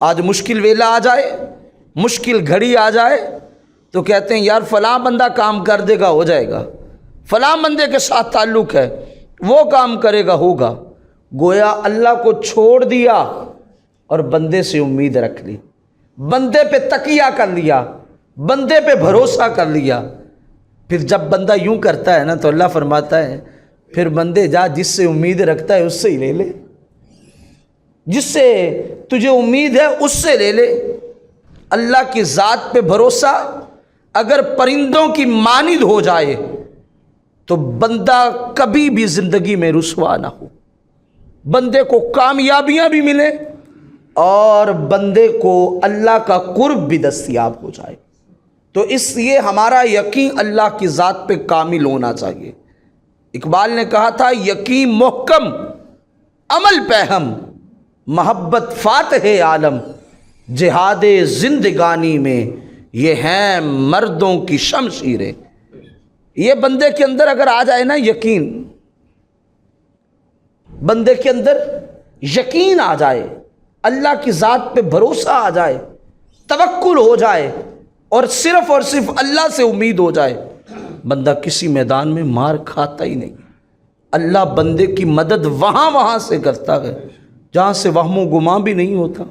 آج مشکل ویلا آ جائے، مشکل گھڑی آ جائے تو کہتے ہیں یار فلاں بندہ کام کر دے گا، ہو جائے گا، فلاں بندے کے ساتھ تعلق ہے، وہ کام کرے گا، ہوگا۔ گویا اللہ کو چھوڑ دیا اور بندے سے امید رکھ لی، بندے پہ تکیہ کر لیا، بندے پہ بھروسہ کر لیا۔ پھر جب بندہ یوں کرتا ہے نا تو اللہ فرماتا ہے پھر بندے جا جس سے امید رکھتا ہے اس سے ہی لے لے، جس سے تجھے امید ہے اس سے لے لے۔ اللہ کی ذات پہ بھروسہ اگر پرندوں کی مانند ہو جائے تو بندہ کبھی بھی زندگی میں رسوا نہ ہو، بندے کو کامیابیاں بھی ملیں اور بندے کو اللہ کا قرب بھی دستیاب ہو جائے۔ تو اس لیے ہمارا یقین اللہ کی ذات پہ کامل ہونا چاہیے۔ اقبال نے کہا تھا یقین محکم عمل پہ ہم، محبت فاتح عالم، جہاد زندگانی میں یہ ہیں مردوں کی شمشیریں۔ یہ بندے کے اندر اگر آ جائے نا یقین، بندے کے اندر یقین آ جائے، اللہ کی ذات پہ بھروسہ آ جائے، توکل ہو جائے اور صرف اللہ سے امید ہو جائے، بندہ کسی میدان میں مار کھاتا ہی نہیں۔ اللہ بندے کی مدد وہاں سے کرتا ہے جہاں سے وہم و گمان بھی نہیں ہوتا۔